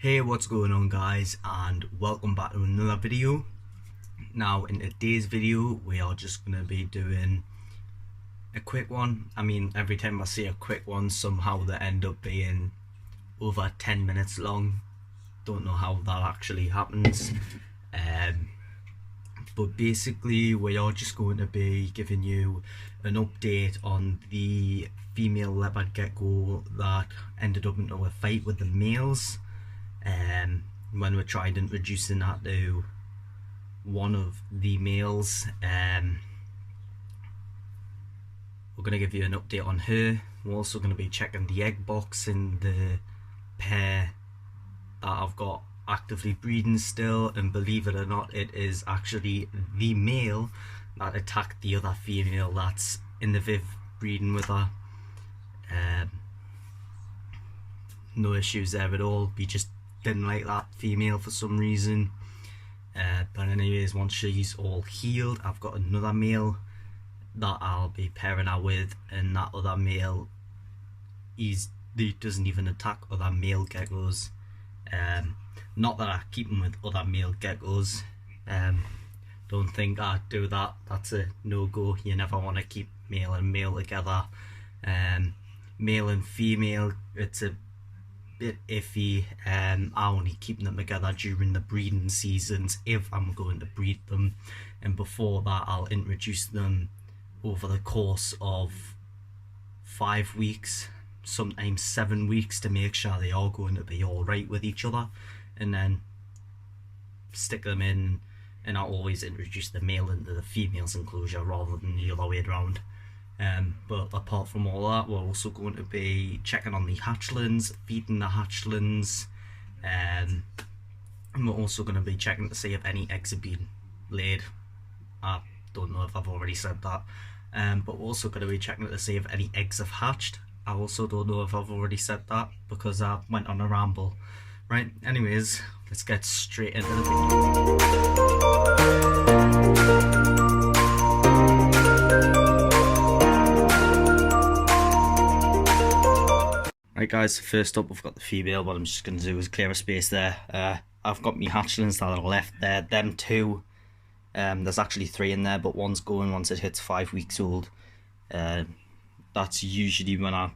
Hey, what's going on guys, and welcome back to another video. Now in today's video we are just going to be doing a quick one. I mean, every time I say a quick one somehow they end up being over 10 minutes long. Don't know how that actually happens. But basically we are just going to be giving you an update on the female leopard gecko that ended up into a fight with the males. When we tried introducing that to one of the males, we're going to give you an update on her. We're also going to be checking the egg box in the pair that I've got actively breeding still, and believe it or not, it is actually the male that attacked the other female that's in the viv breeding with her. No issues there at all. We just didn't like that female for some reason. But anyways, once she's all healed, I've got another male that I'll be pairing her with, and that other male, he doesn't even attack other male geckos. Not that I keep him with other male geckos. Don't think I do that. That's a no-go. You never want to keep male and male together. Male and female, it's a bit iffy. I only keep them together during the breeding seasons if I'm going to breed them, and before that I'll introduce them over the course of 5 weeks, sometimes 7 weeks, to make sure they are going to be alright with each other, and then stick them in. And I always introduce the male into the female's enclosure rather than the other way around. But apart from all that, we're also going to be checking on the hatchlings, feeding the hatchlings, and we're also going to be checking to see if any eggs have been laid. I don't know if I've already said that. But we're also going to be checking to see if any eggs have hatched. I also don't know if I've already said that because I went on a ramble. Right, anyways, let's get straight into the video. Right guys, first up we've got the female. What I'm just going to do is clear a space there. I've got my hatchlings that are left there. Them two, there's actually 3 in there, but one's going once it hits 5 weeks old. That's usually when I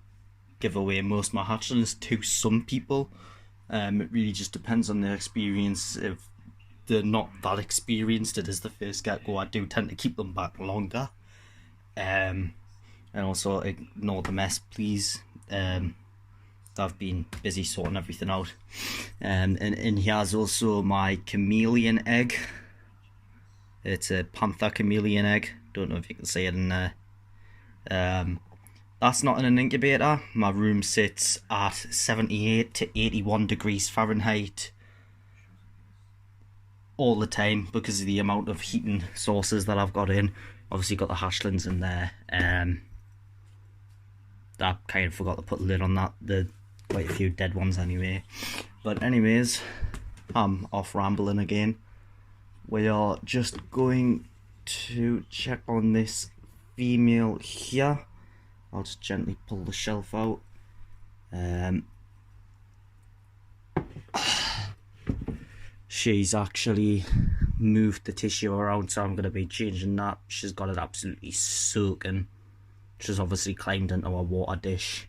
give away most of my hatchlings to some people. It really just depends on their experience. If they're not that experienced, it is the first gecko, I do tend to keep them back longer. And also ignore the mess, please. I've been busy sorting everything out. And here's also my chameleon egg. It's a panther chameleon egg. Don't know if you can see it in there. That's not in an incubator. My room sits at 78 to 81 degrees Fahrenheit all the time because of the amount of heating sources that I've got in. Obviously got the hatchlings in there. I kind of forgot to put the lid on that. There's quite a few dead ones anyway. But anyways, I'm off rambling again. We are just going to check on this female here. I'll just gently pull the shelf out. She's actually moved the tissue around, so I'm going to be changing that. She's got it absolutely soaking. She's obviously climbed into a water dish.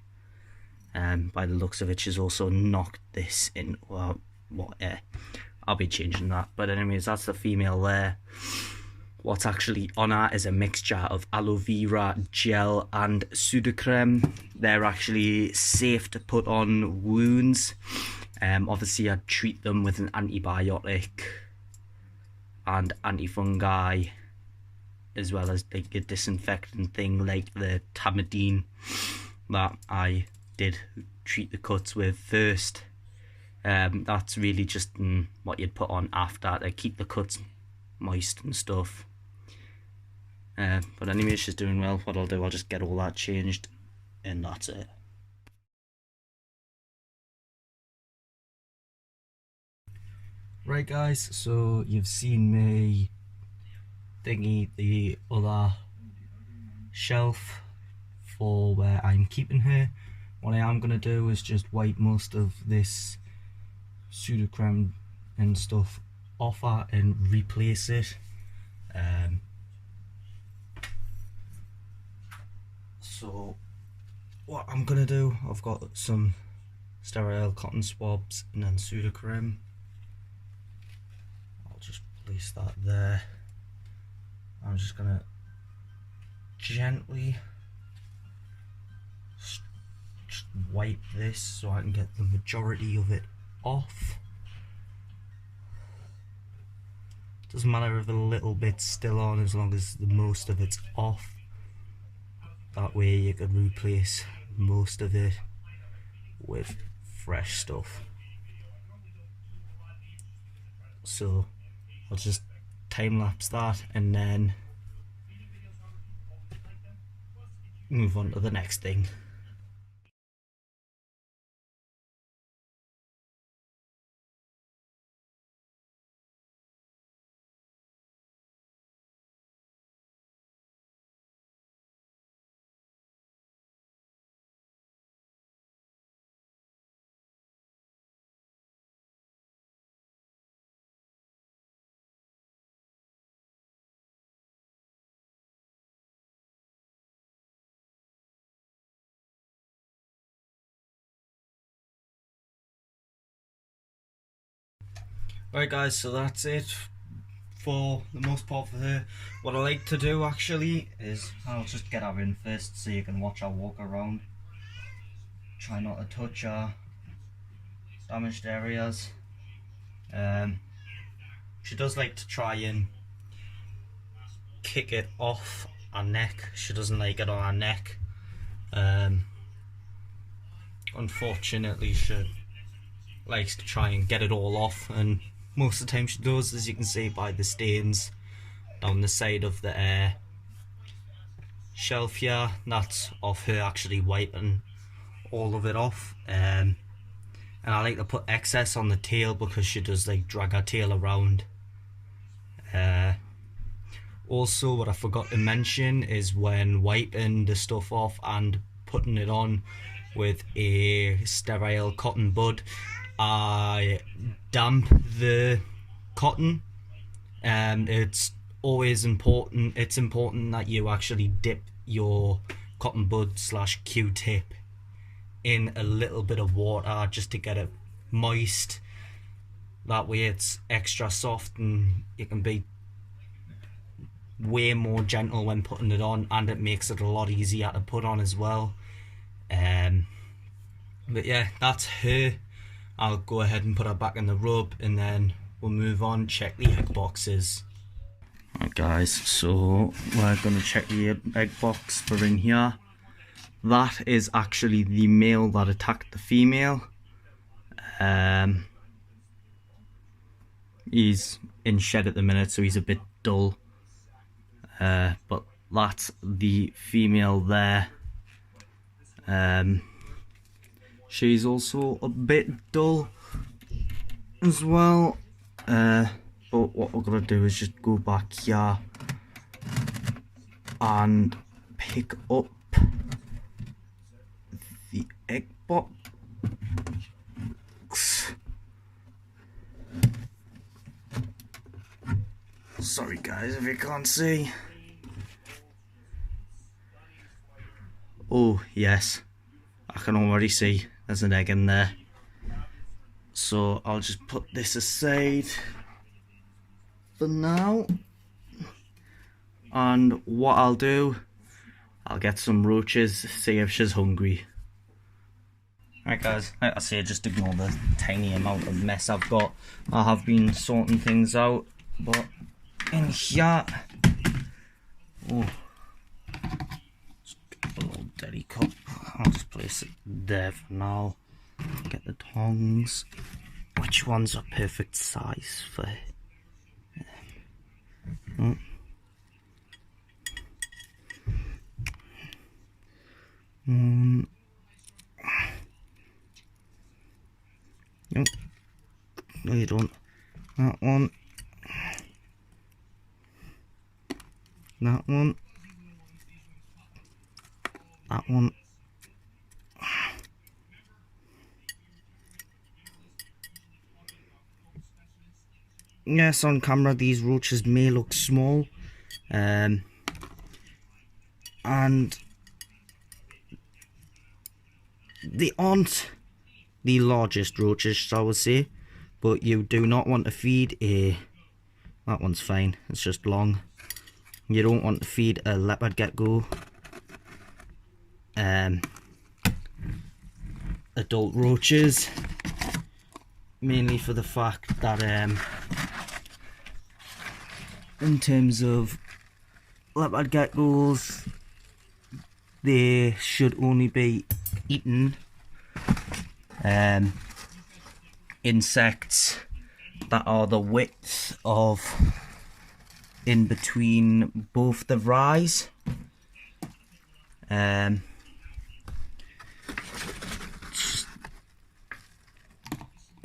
By the looks of it, she's also knocked this in water. I'll be changing that. But anyways, that's the female there. What's actually on her is a mixture of aloe vera gel and pseudocreme. They're actually safe to put on wounds. Obviously I'd treat them with an antibiotic and antifungi, as well as like a disinfectant thing like the Tamidine that I did treat the cuts with first. That's really just what you'd put on after to keep the cuts moist and stuff. But anyway, she's doing well. What I'll do, I'll just get all that changed, and that's it. Right guys, so you've seen me thingy the other shelf for where I'm keeping her. What I am going to do is just wipe most of this pseudocreme and stuff off that and replace it. So what I'm gonna do, I've got some sterile cotton swabs and then pseudocreme. I'll just place that there. I'm just gonna gently just wipe this so I can get the majority of it off. Doesn't matter if a little bit's still on, as long as the most of it's off. That way you can replace most of it with fresh stuff. So I'll just time lapse that and then move on to the next thing. Right guys, so that's it for the most part for her. What I like to do actually is I'll just get her in first so you can watch her walk around. Try not to touch her damaged areas. She does like to try and kick it off her neck. She doesn't like it on her neck. Unfortunately, she likes to try and get it all off, and most of the time she does, as you can see by the stains down the side of the shelf here. That's off her actually wiping all of it off. And I like to put excess on the tail because she does like drag her tail around. Also, what I forgot to mention is when wiping the stuff off and putting it on with a sterile cotton bud, I damp the cotton. It's always important, it's important that you actually dip your cotton bud / Q-tip in a little bit of water just to get it moist. That way it's extra soft and you can be way more gentle when putting it on, and it makes it a lot easier to put on as well. But yeah, that's her. I'll go ahead and put her back in the rub and then we'll move on, check the egg boxes. Right guys, so we're going to check the egg box for in here. That is actually the male that attacked the female. He's in shed at the minute, so he's a bit dull. But that's the female there. She's also a bit dull as well. But what we're gonna do is just go back here and pick up the egg box. Sorry guys if you can't see. Oh yes, I can already see there's an egg in there. So I'll just put this aside for now. And what I'll do, I'll get some roaches, see if she's hungry. Right guys, like I say, just ignore the tiny amount of mess I've got. I have been sorting things out, but in here, oh, just get a little dirty cup. I'll just place it there for now. Get the tongs. Which one's a perfect size for? Nope. No, you don't. That one. That one. That one. yes, on camera these roaches may look small, and they aren't the largest roaches, I would say, but you do not want to feed a, that one's fine, it's just long. You don't want to feed a leopard gecko adult roaches, mainly for the fact that in terms of leopard geckos, they should only be eaten insects that are the width of in between both the eyes.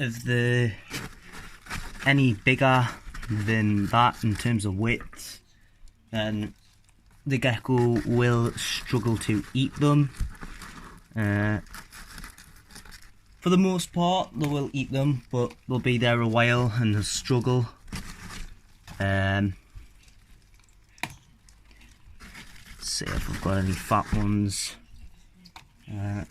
If they're any bigger than that in terms of width, then the gecko will struggle to eat them. For the most part, they will eat them, but they'll be there a while and they'll struggle. See if we've got any fat ones. That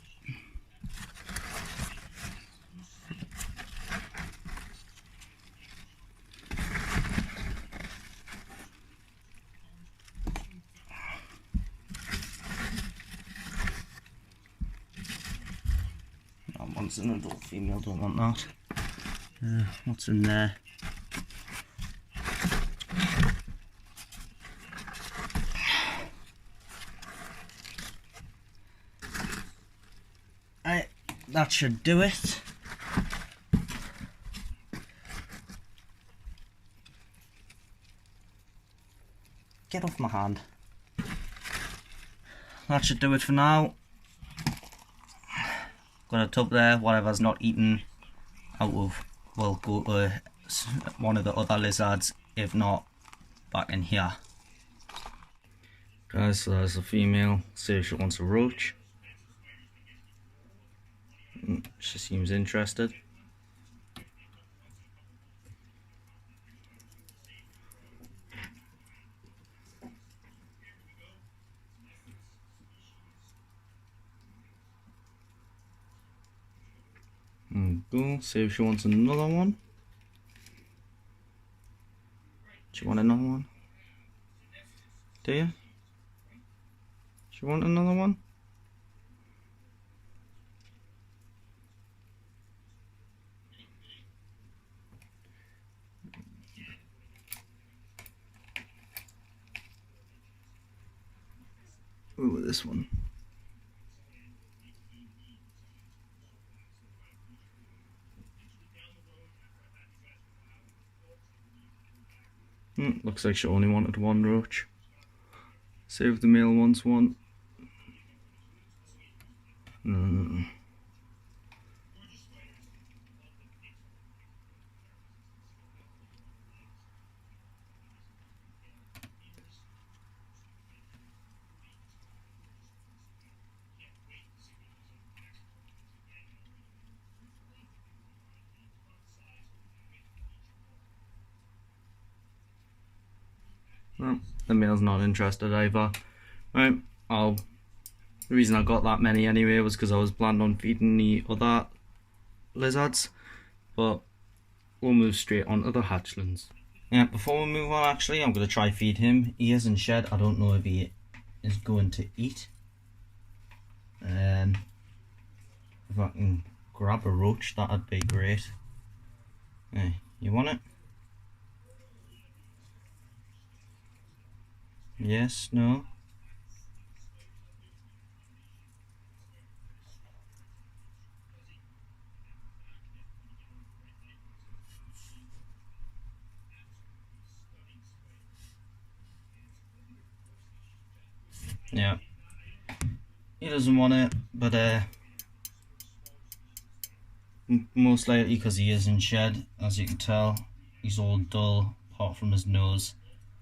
one's an adult female, don't want that. What's in there? That should do it. Get off my hand. That should do it for now. Got a tub there, whatever's not eaten out of will go to one of the other lizards, if not back in here. Guys, so there's a female, see if she wants a roach. She seems interested. Go, see if she wants another one. Do you want another one? Do you? Do you want another one? Ooh, this one. Looks like she only wanted one roach. See if the male wants one. No. Well, the male's not interested either. Right, the reason I got that many anyway was because I was planning on feeding the other lizards, but we'll move straight on to the hatchlings. Yeah, before we move on, actually, I'm going to try feed him. He isn't shed. I don't know if he is going to eat. If I can grab a roach, that'd be great. Hey, you want it? Yes, no? Yeah. He doesn't want it, but most likely because he isn't shed, as you can tell. He's all dull, apart from his nose.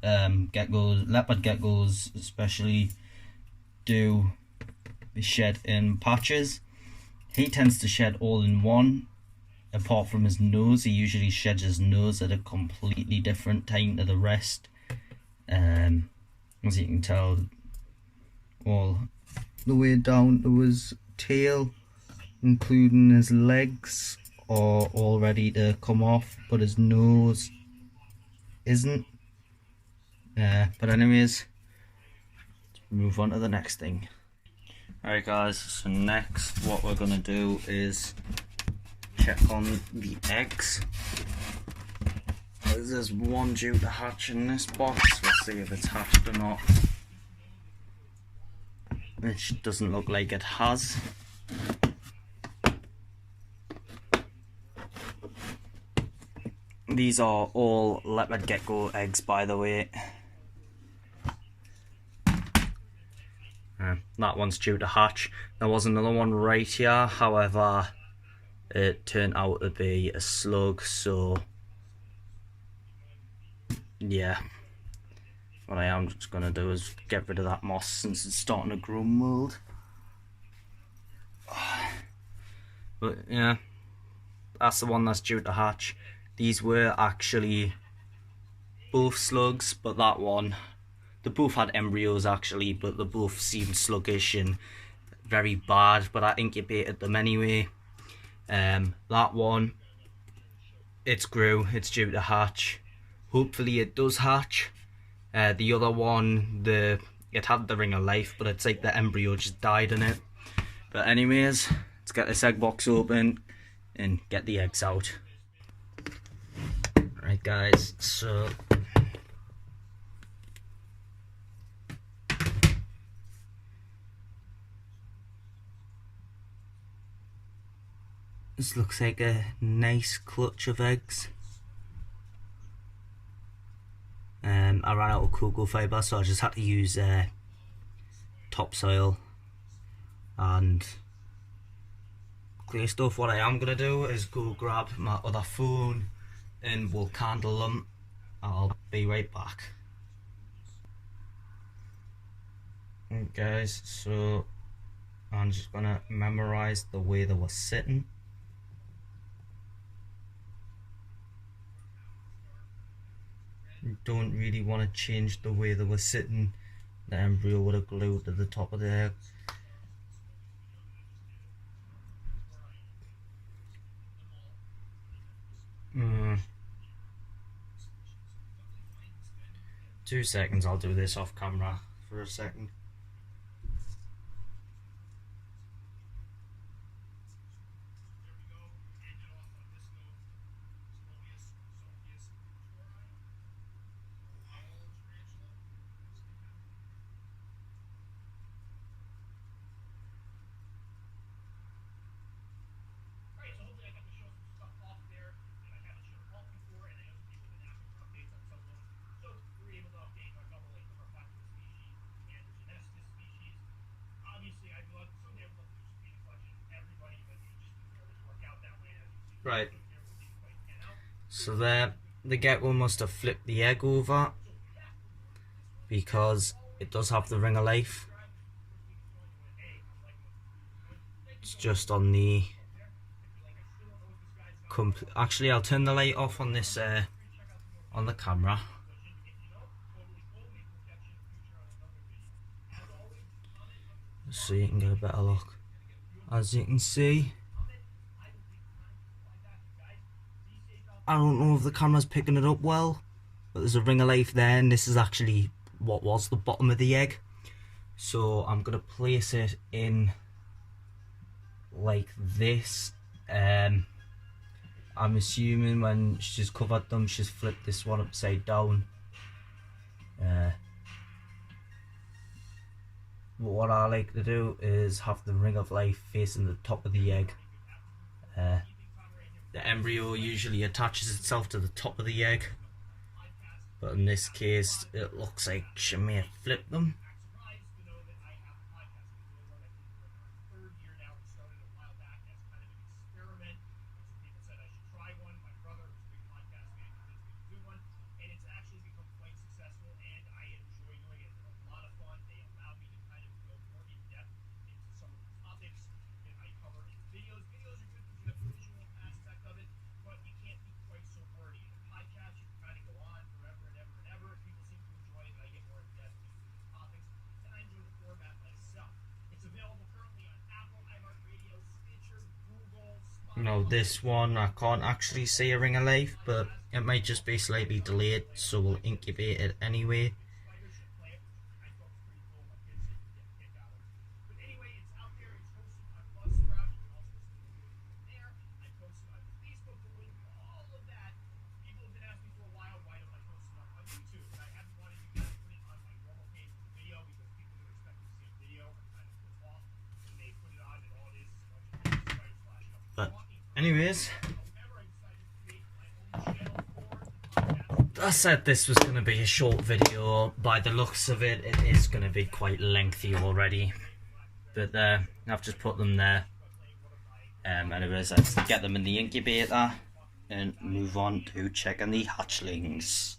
Geckos, leopard geckos especially, do shed in patches. He tends to shed all in one, apart from his nose. He usually sheds his nose at a completely different time to the rest. As you can tell, all the way down to his tail, including his legs, are all ready to come off, but his nose isn't. But anyways, let's move on to the next thing. Alright guys, so next what we're gonna do is check on the eggs. There's one due to hatch in this box. We'll see if it's hatched or not. Which doesn't look like it has. These are all leopard gecko eggs, by the way. That one's due to hatch. There was another one right here, however it turned out to be a slug, so yeah, what I am just gonna do is get rid of that moss since it's starting to grow mold. But yeah, that's the one that's due to hatch. These were actually both slugs, but that one, they both had embryos actually, but they both seemed sluggish and very bad, but I incubated them anyway. That one, it's grew, it's due to hatch. Hopefully it does hatch. The other one, it had the ring of life, but it's like the embryo just died in it. But anyways, let's get this egg box open and get the eggs out. Right guys, so this looks like a nice clutch of eggs. I ran out of cocoa fibre, so I just had to use topsoil and clay stuff. What I am going to do is go grab my other phone and we'll candle them. I'll be right back. Okay guys, so I'm just going to memorise the way they were sitting. Don't really want to change the way they were sitting. The embryo would have glued to the top of the egg. Two seconds, I'll do this off camera for a second. Right, so there, the gecko must have flipped the egg over because it does have the ring of life. It's just on the actually I'll turn the light off on this on the camera. So you can get a better look. As you can see, I don't know if the camera's picking it up well, but there's a ring of life there, and this is actually what was the bottom of the egg. So I'm gonna place it in like this. I'm assuming when she's covered them, she's flipped this one upside down. But what I like to do is have the ring of life facing the top of the egg. The embryo usually attaches itself to the top of the egg, but in this case it looks like she may have flipped them. Now this one I can't actually see a ring of life, but it might just be slightly delayed, so we'll incubate it anyway. But anyways, I said this was going to be a short video. By the looks of it, it is going to be quite lengthy already. But I've just put them there. Anyways, let's get them in the incubator and move on to checking the hatchlings.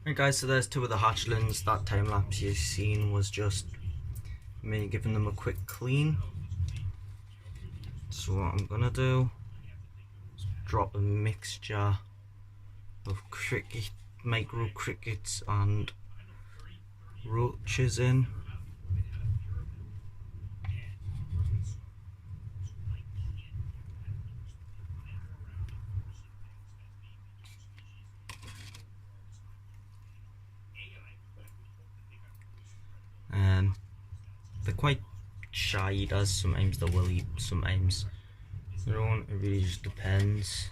Right guys, so there's two of the hatchlings. That time lapse you've seen was just me giving them a quick clean. So what I'm gonna do is drop a mixture of micro crickets and roaches in. They're quite shy eaters. Sometimes they will eat, sometimes they don't. It really just depends.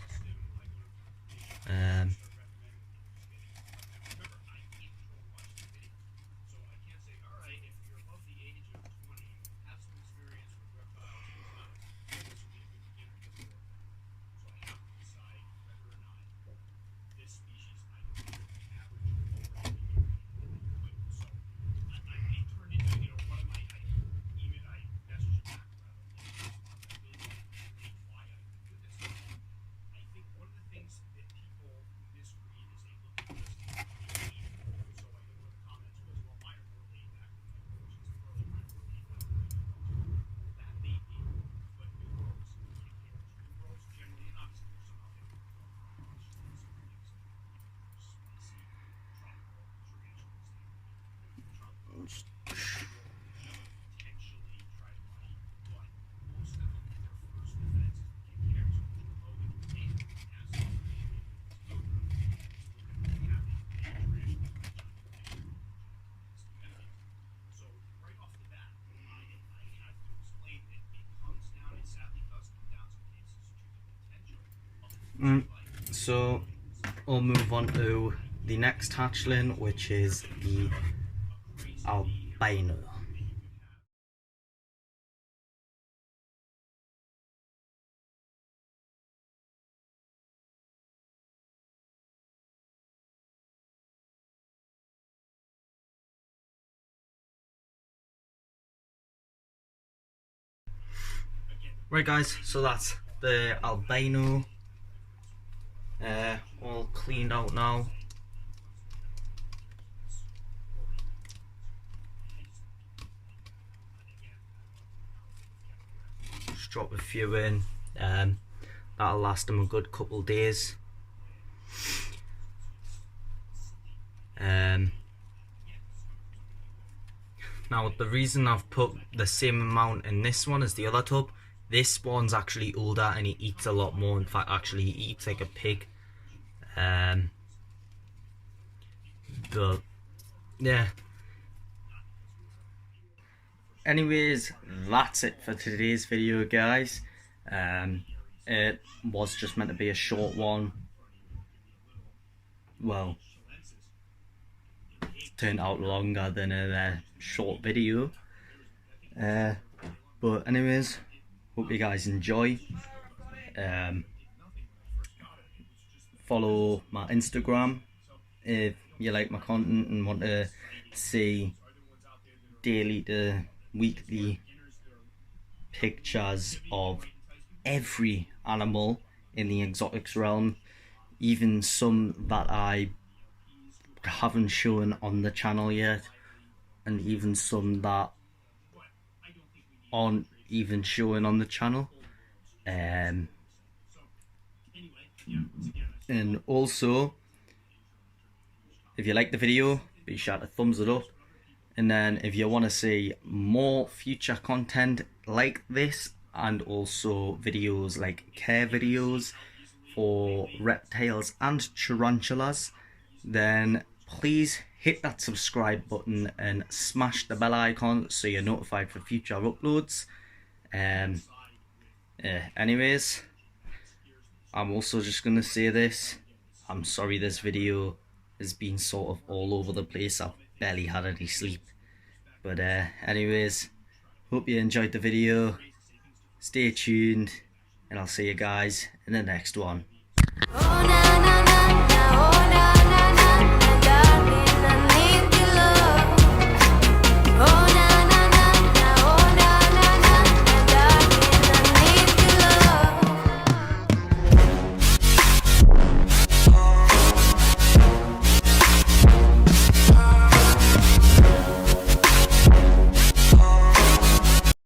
So I'll move on to the next hatchling, which is the albino. Right guys, so that's the albino all cleaned out now. Just drop a few in, that'll last them a good couple of days. Now the reason I've put the same amount in this one as the other tub, this one's actually older and he eats a lot more. In fact, actually he eats like a pig. But yeah, anyways, that's it for today's video guys. It was just meant to be a short one. Well, it turned out longer than a short video, but anyways, hope you guys enjoy. Follow my Instagram if you like my content and want to see daily to weekly pictures of every animal in the exotics realm, even some that I haven't shown on the channel yet, and even some that aren't even showing on the channel. And also, if you like the video, be sure to thumbs it up. And then if you want to see more future content like this, and also videos like care videos for reptiles and tarantulas, then please hit that subscribe button and smash the bell icon so you're notified for future uploads. Anyways, I'm also just gonna say this, I'm sorry this video has been sort of all over the place. I've barely had any sleep. But anyways, hope you enjoyed the video. Stay tuned, and I'll see you guys in the next one.